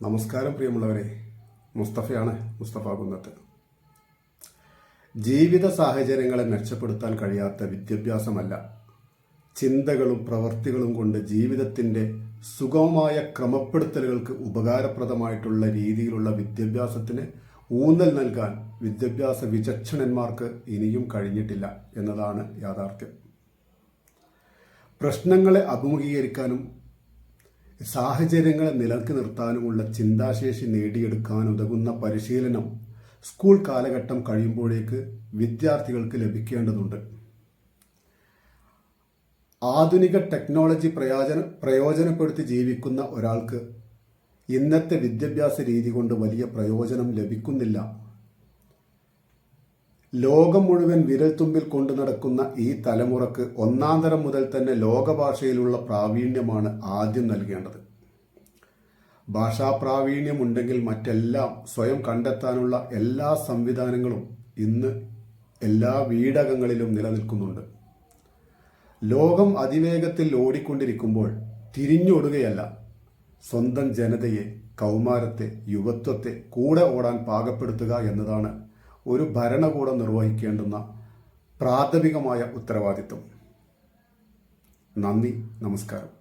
നമസ്കാരം പ്രിയമുള്ളവരെ, മുസ്തഫ കുന്നത്ത്. ജീവിത സാഹചര്യങ്ങളെ മെച്ചപ്പെടുത്താൻ കഴിയാത്ത വിദ്യാഭ്യാസമല്ല, ചിന്തകളും പ്രവൃത്തികളും കൊണ്ട് ജീവിതത്തിൻ്റെ സുഗമമായ ക്രമപ്പെടുത്തലുകൾക്ക് ഉപകാരപ്രദമായിട്ടുള്ള രീതിയിലുള്ള വിദ്യാഭ്യാസത്തിന് ഊന്നൽ നൽകാൻ വിദ്യാഭ്യാസ വിചക്ഷണന്മാർക്ക് ഇനിയും കഴിഞ്ഞിട്ടില്ല എന്നതാണ് യാഥാർത്ഥ്യം. പ്രശ്നങ്ങളെ അഭിമുഖീകരിക്കാനും സാഹചര്യങ്ങളെ നിലനിർത്തി നിർത്താനുമുള്ള ചിന്താശേഷി നേടിയെടുക്കാൻ ഉതകുന്ന പരിശീലനം സ്കൂൾ കാലഘട്ടം കഴിയുമ്പോഴേക്ക് വിദ്യാർത്ഥികൾക്ക് ലഭിക്കേണ്ടതുണ്ട്. ആധുനിക ടെക്നോളജി പ്രയോജനപ്പെടുത്തി ജീവിക്കുന്ന ഒരാൾക്ക് ഇന്നത്തെ വിദ്യാഭ്യാസ രീതി കൊണ്ട് വലിയ പ്രയോജനം ലഭിക്കുന്നില്ല. ലോകം മുഴുവൻ വിരൽത്തുമ്പിൽ കൊണ്ടു നടക്കുന്ന ഈ തലമുറക്ക് ഒന്നാം തരം മുതൽ തന്നെ ലോകഭാഷയിലുള്ള പ്രാവീണ്യമാണ് ആദ്യം നൽകേണ്ടത്. ഭാഷാ പ്രാവീണ്യം ഉണ്ടെങ്കിൽ മറ്റെല്ലാം സ്വയം കണ്ടെത്താനുള്ള എല്ലാ സംവിധാനങ്ങളും ഇന്ന് എല്ലാ വീടകങ്ങളിലും നിലനിൽക്കുന്നുണ്ട്. ലോകം അതിവേഗത്തിൽ ഓടിക്കൊണ്ടിരിക്കുമ്പോൾ തിരിഞ്ഞോടുകയല്ല, സ്വന്തം ജനതയെ, കൗമാരത്തെ, യുവത്വത്തെ കൂടെ ഓടാൻ പാകപ്പെടുത്തുക എന്നതാണ് ഒരു ഭരണകൂടം നിർവഹിക്കേണ്ടുന്ന പ്രാഥമികമായ ഉത്തരവാദിത്വം. നന്ദി, നമസ്കാരം.